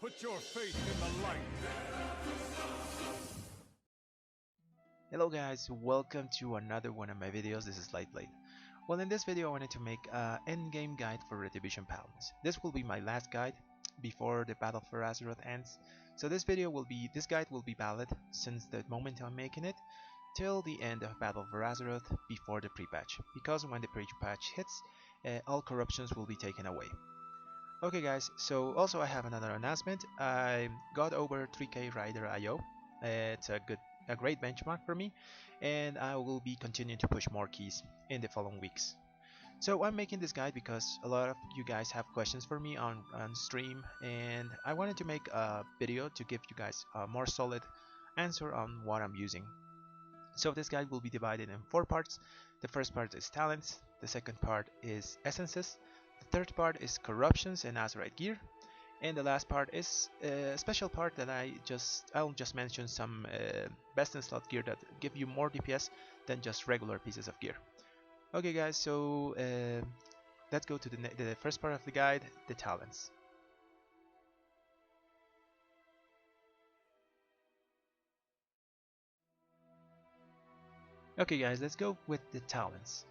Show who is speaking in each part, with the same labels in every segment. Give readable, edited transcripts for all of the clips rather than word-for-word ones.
Speaker 1: Put your faith in the light.
Speaker 2: Hello guys, welcome to another one of my videos. This is Lightblade. Well, in this video I wanted to make an endgame guide for Retribution Paladins. This will be my last guide before the battle for Azeroth ends. So this guide will be valid since the moment I'm making it till the end of battle for Azeroth before the pre-patch, because when the pre-patch hits, all corruptions will be taken away. Okay guys, so also I have another announcement. I got over 3k rider IO. It's a great benchmark for me, and I will be continuing to push more keys in the following weeks. So I'm making this guide because a lot of you guys have questions for me on stream, and I wanted to make a video to give you guys a more solid answer on what I'm using. So this guide will be divided in 4 parts. The first part is talents, the second part is essences, the third part is corruptions and Azerite gear, and the last part is a special part that I'll just mention some best in slot gear that give you more DPS than just regular pieces of gear. Okay guys, so let's go to the first part of the guide, the talents. Okay guys, let's go with the talents.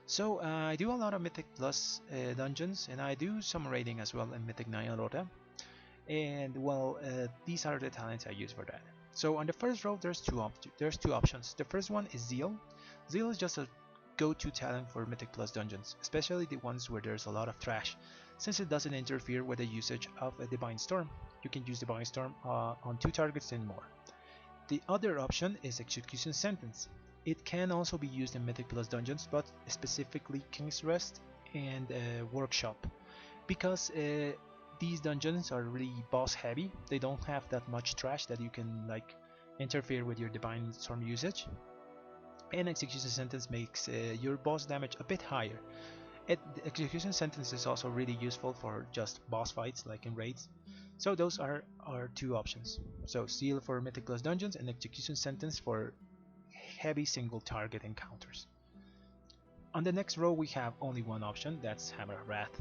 Speaker 2: So I do a lot of Mythic Plus dungeons, and I do some raiding as well in Mythic Ny'alotha. And well, these are the talents I use for that. So on the first row, there's two options. The first one is Zeal. Zeal is just a go-to talent for Mythic Plus dungeons, especially the ones where there's a lot of trash, since it doesn't interfere with the usage of a Divine Storm. You can use Divine Storm on 2 targets and more. The other option is Execution Sentence. It can also be used in Mythic Plus dungeons, but specifically King's Rest and Workshop, because these dungeons are really boss heavy. They don't have that much trash that you can like interfere with your Divine Storm usage, and Execution Sentence makes your boss damage a bit higher. The Execution Sentence is also really useful for just boss fights like in raids. So those are our 2 options. So Seal for Mythic Plus dungeons and Execution Sentence for heavy single target encounters. On the next row we have only one option, that's Hammer Wrath.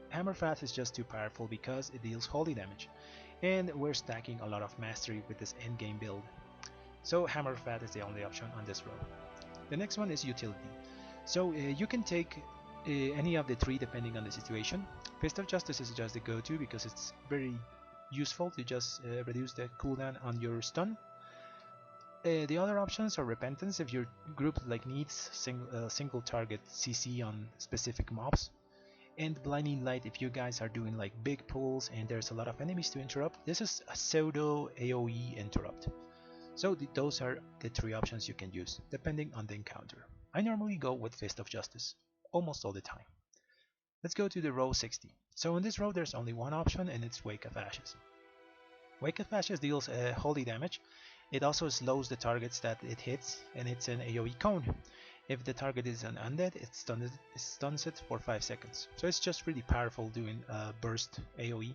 Speaker 2: Hammer Wrath is just too powerful because it deals holy damage, and we're stacking a lot of mastery with this endgame build. So Hammer Wrath is the only option on this row. The next one is Utility. So you can take any of the 3 depending on the situation. Fist of Justice is just the go-to because it's very useful to just reduce the cooldown on your stun. The other options are Repentance if your group like needs single target CC on specific mobs, and Blinding Light if you guys are doing like big pulls and there's a lot of enemies to interrupt. This is a pseudo AoE interrupt. So those are the 3 options you can use depending on the encounter. I normally go with Fist of Justice almost all the time. Let's go to the row 60. So in this row there's only one option, and it's Wake of Ashes. Wake of Ashes deals holy damage. It also slows the targets that it hits, and it's an AoE cone. If the target is an undead, it stuns it for 5 seconds. So it's just really powerful doing burst AoE.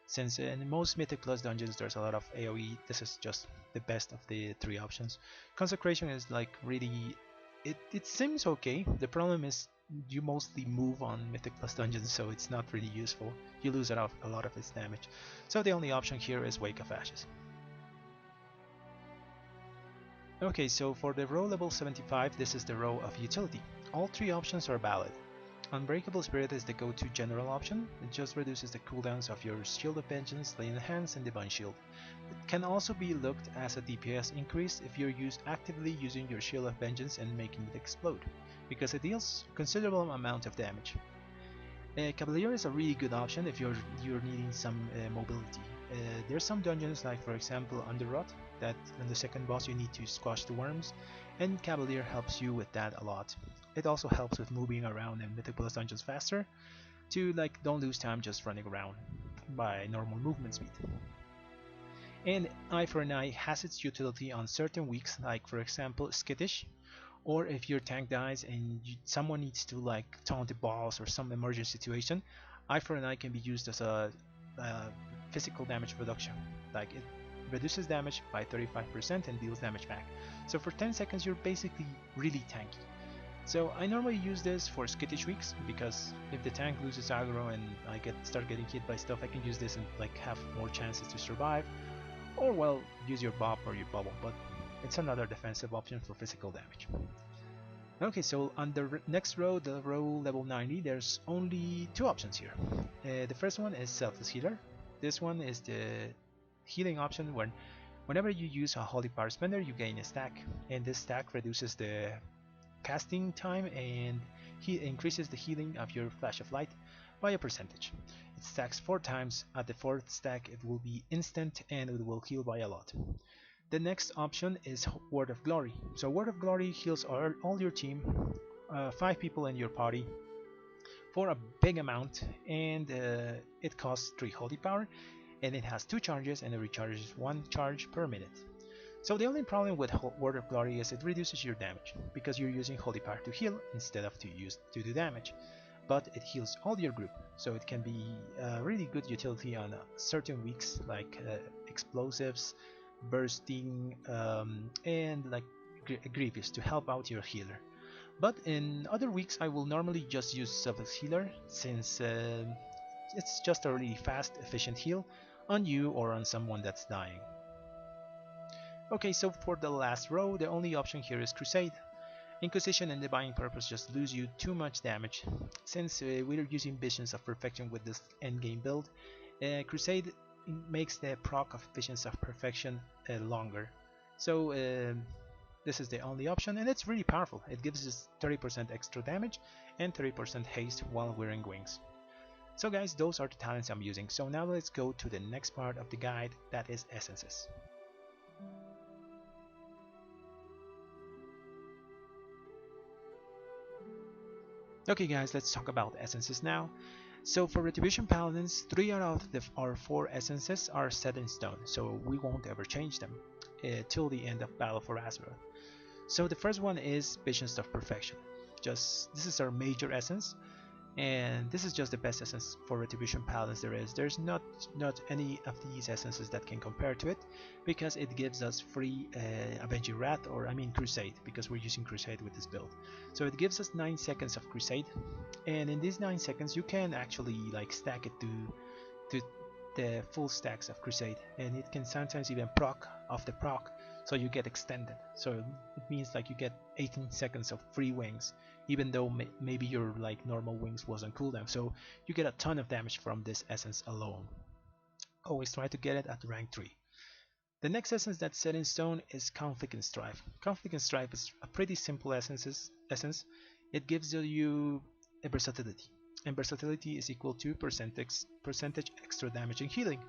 Speaker 2: Since in most Mythic Plus dungeons there's a lot of AoE, this is just the best of the 3 options. Consecration is like really, it seems okay. The problem is you mostly move on Mythic Plus dungeons, so it's not really useful. You lose a lot of its damage. So the only option here is Wake of Ashes. Okay, so for the row level 75, this is the row of utility. All 3 options are valid. Unbreakable Spirit is the go-to general option. It just reduces the cooldowns of your Shield of Vengeance, Lay in Hands, and Divine Shield. It can also be looked as a DPS increase if you're actively using your Shield of Vengeance and making it explode, because it deals considerable amount of damage. Cavalier is a really good option if you're needing some mobility. There's some dungeons like for example Underrot that on the second boss you need to squash the worms, and Cavalier helps you with that a lot. It also helps with moving around in Mythic Plus dungeons faster, to like don't lose time just running around by normal movement speed. And Eye for an Eye has its utility on certain weeks, like for example Skittish, or if your tank dies and someone needs to like taunt the boss or some emergency situation, Eye for an Eye can be used as a physical damage reduction. Like it reduces damage by 35% and deals damage back. So for 10 seconds you're basically really tanky. So I normally use this for skittish weeks, because if the tank loses aggro and I start getting hit by stuff, I can use this and like have more chances to survive. Or well, use your Bop or your Bubble, but it's another defensive option for physical damage. Okay, so on the next row, the row level 90, there's only two options here. The first one is Selfless Healer. This one is the healing option whenever you use a Holy Power Spender, you gain a stack, and this stack reduces the casting time and he increases the healing of your Flash of Light by a percentage. It stacks 4 times. At the 4th stack it will be instant and it will heal by a lot. The next option is Word of Glory. So Word of Glory heals all your team, 5 people in your party, for a big amount, and it costs 3 Holy Power, and it has 2 charges and it recharges 1 charge per minute. So the only problem with Word of Glory is it reduces your damage, because you're using Holy Power to heal instead of to do damage. But it heals all your group, so it can be a really good utility on certain weeks like explosives, bursting, and like Grievous to help out your healer. But in other weeks I will normally just use Selfless Healer, since it's just a really fast, efficient heal on you or on someone that's dying. Okay, so for the last row, the only option here is Crusade. Inquisition and Divine Purpose just lose you too much damage. Since we're using Visions of Perfection with this endgame build, Crusade makes the proc of Visions of Perfection longer. So this is the only option, and it's really powerful. It gives us 30% extra damage and 30% haste while wearing wings. So guys, those are the talents I'm using. So now let's go to the next part of the guide, that is essences. Okay guys, let's talk about essences now. So for Retribution Paladins, 3 out of our 4 essences are set in stone, so we won't ever change them till the end of Battle for Azeroth. So the first one is Visions of Perfection. This is our major essence, and this is just the best essence for Retribution Paladins there is. There's not any of these essences that can compare to it, because it gives us free Avenging Wrath, or I mean Crusade, because we're using Crusade with this build. So it gives us 9 seconds of Crusade, and in these 9 seconds you can actually like stack it to the full stacks of Crusade, and it can sometimes even proc off the proc, so you get extended. So it means like you get 18 seconds of free wings, even though maybe your like normal wings was on cooldown. So you get a ton of damage from this essence alone. Always try to get it at rank 3. The next essence that's set in stone is Conflict and Strife. Conflict and Strife is a pretty simple essence. It gives you a versatility, and versatility is equal to percentage extra damage and healing.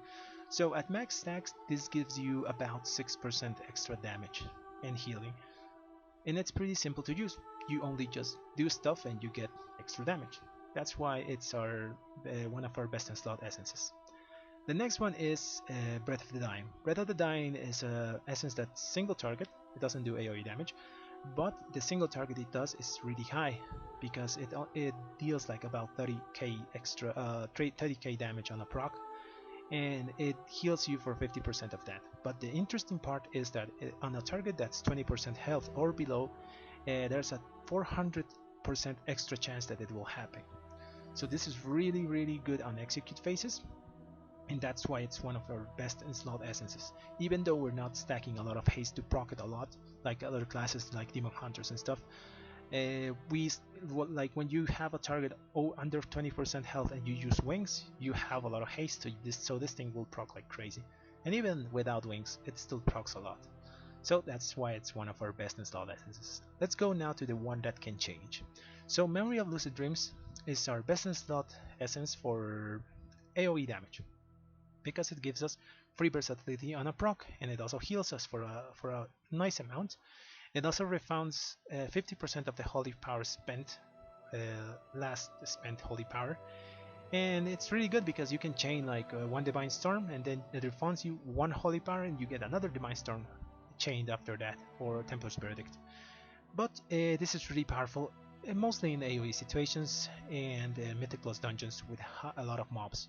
Speaker 2: So at max stacks, this gives you about 6% extra damage and healing, and it's pretty simple to use. You only just do stuff and you get extra damage. That's why it's one of our best in slot essences. The next one is Breath of the Dying. Breath of the Dying is an essence that's single target. It doesn't do AoE damage, but the single target it does is really high, because it deals like about 30k extra 30k damage on a proc, and it heals you for 50% of that. But the interesting part is that on a target that's 20% health or below, there's a 400% extra chance that it will happen. So this is really good on execute phases, and that's why it's one of our best in slot essences. Even though we're not stacking a lot of haste to proc it a lot like other classes like Demon Hunters and stuff, like when you have a target under 20% health and you use wings, you have a lot of haste, so this thing will proc like crazy. And even without wings, it still procs a lot. So that's why it's one of our best installed essences. Let's go now to the one that can change. So Memory of Lucid Dreams is our best installed essence for AoE damage, because it gives us free versatility on a proc, and it also heals us for a nice amount. It also refunds 50% of the holy power spent, last spent holy power, and it's really good because you can chain like one Divine Storm, and then it refunds you one holy power, and you get another Divine Storm chained after that, or Templar's Verdict. But this is really powerful, mostly in AoE situations and Mythic Plus dungeons with a lot of mobs.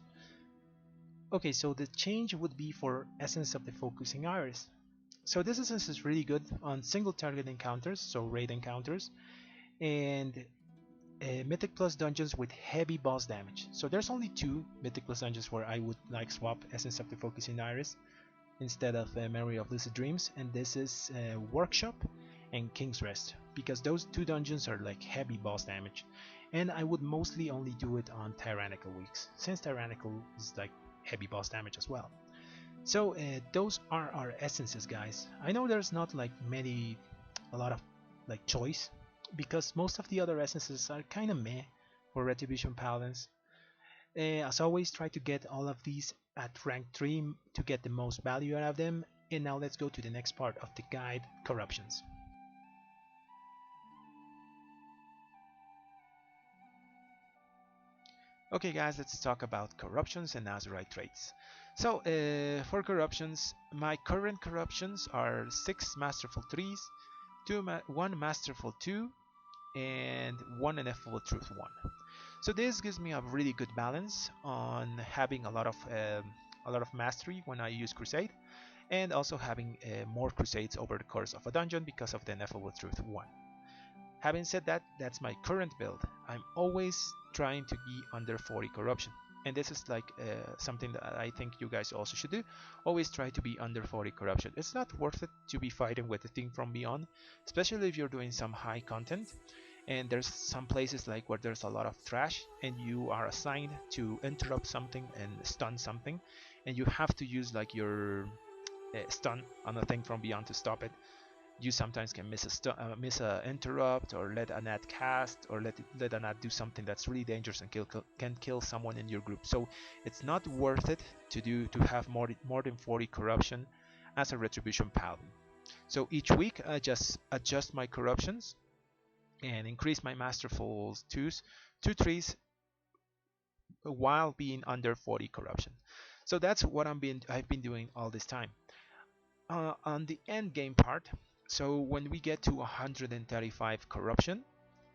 Speaker 2: Okay, so the change would be for Essence of the Focusing Iris. So this essence is really good on single target encounters, so raid encounters, and Mythic Plus dungeons with heavy boss damage. So there's only two Mythic Plus dungeons where I would like swap Essence of the Focusing Iris instead of Memory of Lucid Dreams, and this is Workshop and King's Rest, because those two dungeons are like heavy boss damage, and I would mostly only do it on Tyrannical weeks, since Tyrannical is like heavy boss damage as well. So those are our essences, guys. I know there's not like a lot of like choice, because most of the other essences are kind of meh for Retribution Paladins. As always, try to get all of these at rank 3 to get the most value out of them. And now let's go to the next part of the guide, corruptions. Okay guys, let's talk about corruptions and Azerite traits. So for corruptions, my current corruptions are 6 Masterful 3s, 1 Masterful 2, and 1 Ineffable Truth 1. So this gives me a really good balance on having a lot of mastery when I use Crusade, and also having more Crusades over the course of a dungeon because of the Ineffable Truth 1. Having said that, that's my current build. I'm always trying to be under 40 corruption, and this is like something that I think you guys also should do. Always try to be under 40 corruption. It's not worth it to be fighting with the thing from beyond, especially if you're doing some high content and there's some places like where there's a lot of trash and you are assigned to interrupt something and stun something, and you have to use like your stun on a thing from beyond to stop it. You sometimes can miss a interrupt, or let a nat cast, or let a nat do something that's really dangerous and can kill someone in your group. So it's not worth it to have more than 40 corruption as a Retribution Paladin. So each week I just adjust my corruptions and increase my Masterfuls 2s, 3s, while being under 40 corruption. So that's what I've been doing all this time. On the end game part, so when we get to 135 corruption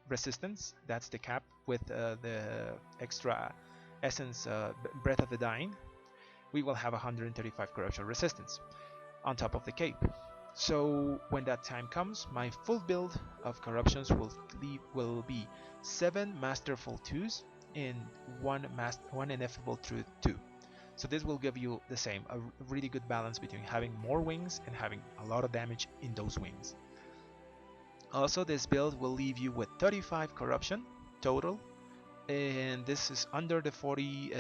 Speaker 2: resistance, that's the cap with the extra essence Breath of the Dying, we will have 135 corruption resistance on top of the cape. So when that time comes, my full build of corruptions will be 7 Masterful 2s and 1 Ineffable Truth 2. So this will give you the same, a really good balance between having more wings and having a lot of damage in those wings. Also, this build will leave you with 35 corruption total, and this is under the 40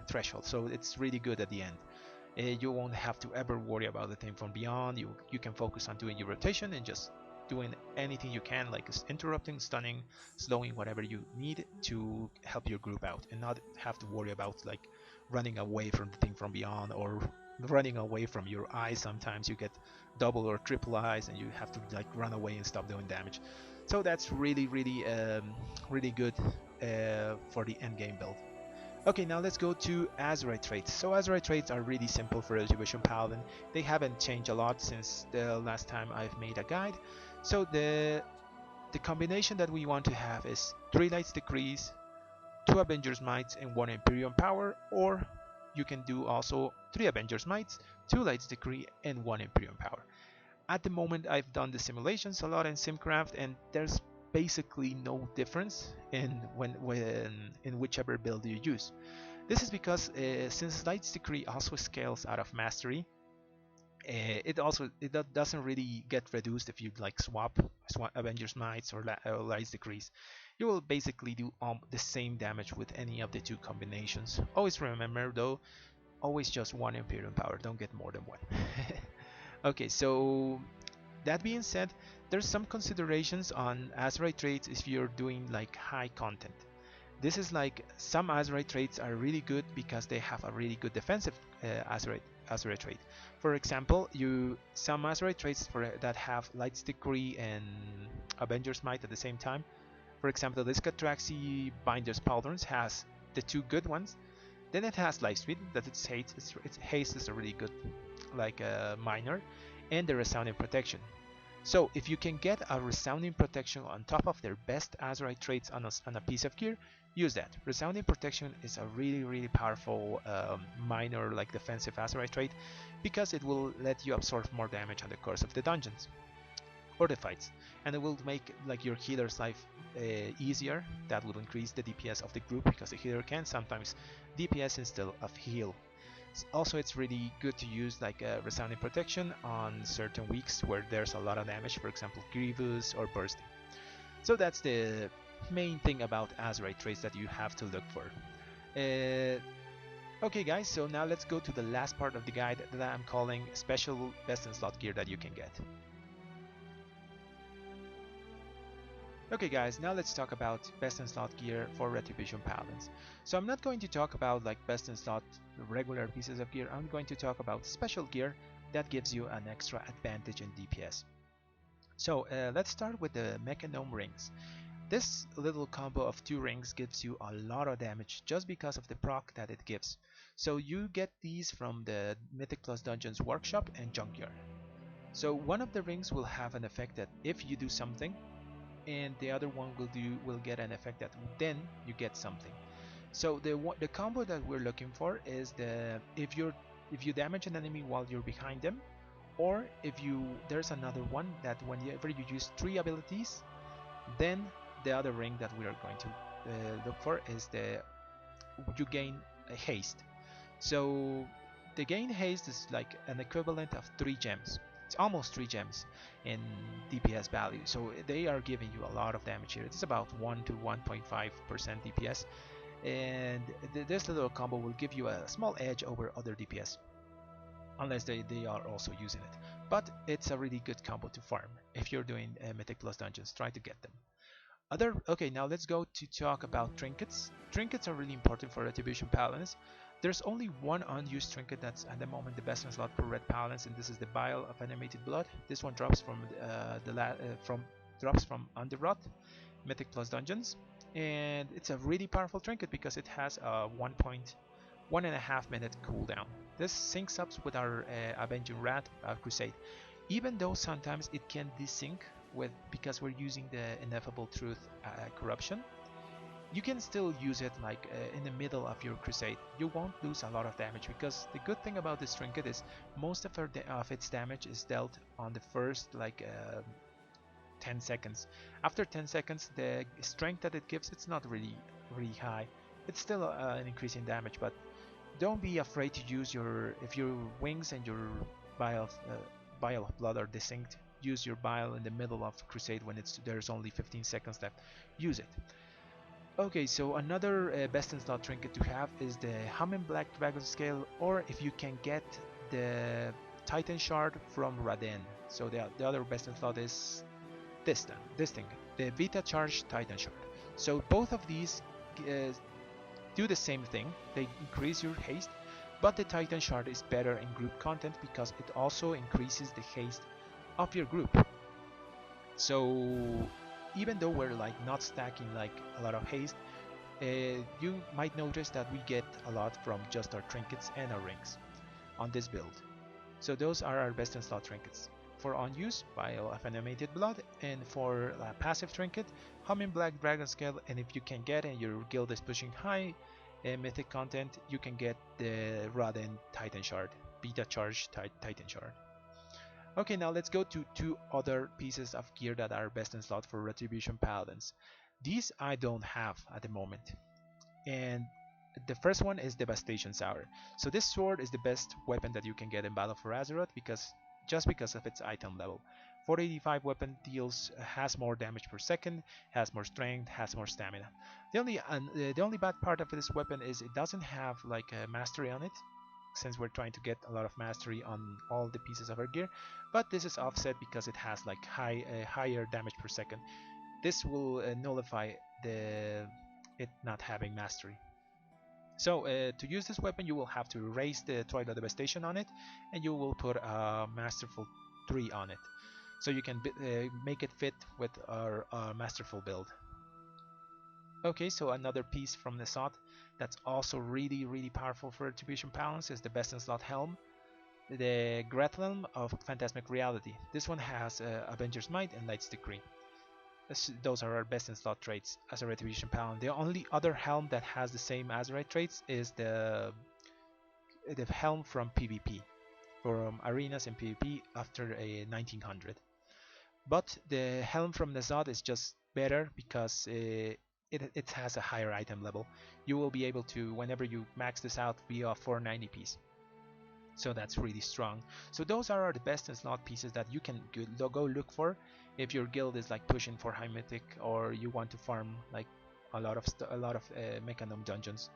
Speaker 2: threshold, so it's really good at the end. You won't have to ever worry about the thing from beyond. You can focus on doing your rotation and just doing anything you can, like interrupting, stunning, slowing, whatever you need to help your group out, and not have to worry about like running away from the thing from beyond, or running away from your eyes. Sometimes you get double or triple eyes and you have to like run away and stop doing damage. So that's really good for the end game build. Okay, now let's go to Azerite traits. So Azerite traits are really simple for Retribution Paladin. They haven't changed a lot since the last time I've made a guide. So the combination that we want to have is 3 Light's Decrees, 2 Avengers Mights, and 1 Imperium Power, or you can do also 3 Avengers Mights, 2 Light's Decree, and 1 Imperium Power. At the moment, I've done the simulations a lot in Simcraft, and there's basically no difference in whichever build you use. This is because since Light's Decree also scales out of mastery, it doesn't really get reduced if you like swap Avengers Mights or Light's Decrees. You will basically do the same damage with any of the two combinations. Always remember though, always just 1 Imperium Power, don't get more than 1. Okay, so that being said, there's some considerations on Azerite traits if you're doing like high content. This is like some Azerite traits are really good because they have a really good defensive Azerite trait. For example, some Azerite traits that have Light's Decree and Avenger's Might at the same time. For example, this Catraxi Binder's Pauldrons has the 2 good ones. Then it has Life Speed, that its haste is a really good like minor, and the Resounding Protection. So if you can get a Resounding Protection on top of their best Azerite traits on a piece of gear, use that. Resounding Protection is a really powerful minor like defensive Azerite trait, because it will let you absorb more damage on the course of the dungeons. or the fights, and it will make like your healer's life easier. That will increase the DPS of the group because the healer can sometimes DPS instead of heal. Also, it's really good to use like a resounding protection on certain weeks where there's a lot of damage, for example Grievous or Bursting. So that's the main thing about Azerite traits that you have to look for. Okay guys, so now let's go to the last part of the guide that I'm calling special best in slot gear that you can get. Okay guys, now let's talk about best in slot gear for Retribution Paladins. So I'm not going to talk about like best in slot regular pieces of gear, I'm going to talk about special gear that gives you an extra advantage in DPS. So let's start with the Mechanome rings. This little combo of 2 rings gives you a lot of damage just because of the proc that it gives. So you get these from the Mythic Plus Dungeons Workshop and Junkyard. So one of the rings will have an effect that if you do something, and the other one will get an effect that then you get something. So the combo that we're looking for is if you damage an enemy while you're behind them, or there's another one that whenever you use 3 abilities, then the other ring that we are going to look for is you gain a haste. So the gain haste is like an equivalent of 3 gems. It's almost 3 gems in DPS value, so they are giving you a lot of damage here. It's about 1 to 1.5% DPS, and this little combo will give you a small edge over other DPS, unless they are also using it. But it's a really good combo to farm. If you're doing Mythic Plus Dungeons, try to get them. Okay, now let's go to talk about trinkets. Trinkets are really important for Retribution Paladins. There's only one unused trinket that's at the moment the best in slot for Red Paladins, and this is the Vial of Animated Blood. This one drops from Underrot, Mythic Plus Dungeons, and it's a really powerful trinket because it has a 1.5 minute cooldown. This syncs up with our Avenging Rat Crusade, even though sometimes it can desync because we're using the Ineffable Truth corruption. You can still use it like in the middle of your crusade. You won't lose a lot of damage because the good thing about this trinket is most of its damage is dealt on the first 10 seconds. After 10 seconds, the strength that it gives, it's not really high. It's still an increase in damage, but don't be afraid to use if your wings and your vial of blood are desynced. Use your vial in the middle of crusade when there's only 15 seconds left. Use it. Okay, so another best in slot trinket to have is the Humming Black Dragon Scale, or if you can get the Titan Shard from Raden. So the other best in slot is this thing, the Vita Charge Titan Shard. So both of these do the same thing. They increase your haste, but the Titan Shard is better in group content because it also increases the haste of your group. So even though we're like not stacking like a lot of haste, you might notice that we get a lot from just our trinkets and our rings on this build. So those are our best in slot trinkets. For unused, Vial of Animated Blood, and for passive trinket, Humming Black Dragon Scale, and if you can get and your guild is pushing high mythic content, you can get the Raden Titan Shard, Beta Charge Titan Shard. Okay, now let's go to 2 other pieces of gear that are best in slot for Retribution Paladins. These I don't have at the moment. And the first one is Devastation Sour. So this sword is the best weapon that you can get in Battle for Azeroth just because of its item level. 485 weapon has more damage per second, has more strength, has more stamina. The only bad part of this weapon is it doesn't have like a mastery on it, since we're trying to get a lot of mastery on all the pieces of our gear, but this is offset because it has like higher damage per second. This will nullify it not having mastery. So to use this weapon, you will have to raise the Twilight Devastation on it, and you will put a Masterful 3 on it, so you can make it fit with our Masterful build. Okay, so another piece from the slot that's also really powerful for Retribution Paladins is the best in slot helm, the Grethelm of Phantasmic Reality. This one has Avenger's Might and Light's Decree. Those are our best in slot traits as a Retribution Paladin. The only other helm that has the same Azerite traits is the helm from PvP, from arenas and PvP after a 1900. But the helm from Ny'alotha is just better because it has a higher item level. You will be able to, whenever you max this out, be a 490 piece. So that's really strong. So those are the best and slot pieces that you can go look for if your guild is like pushing for high mythic, or you want to farm like a lot of Mechanum dungeons.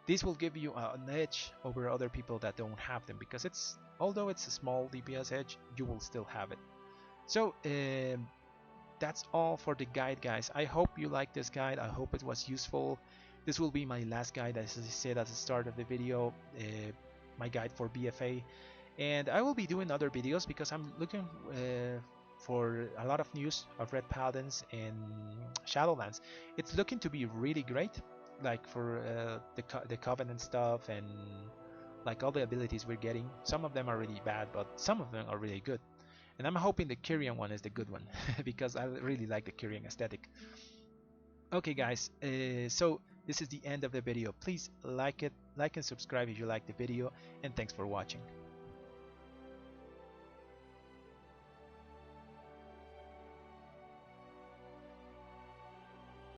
Speaker 2: This will give you an edge over other people that don't have them, because it's, although it's a small DPS edge, you will still have it. So that's all for the guide, guys. I hope you liked this guide. I hope it was useful. This will be my last guide, as I said at the start of the video, my guide for BFA. And I will be doing other videos because I'm looking for a lot of news of Red Paladins and Shadowlands. It's looking to be really great, like for the Covenant stuff and like all the abilities we're getting. Some of them are really bad, but some of them are really good. And I'm hoping the Kyrian one is the good one because I really like the Kyrian aesthetic. Okay, guys, so this is the end of the video. Please like it, like and subscribe if you like the video, and thanks for watching.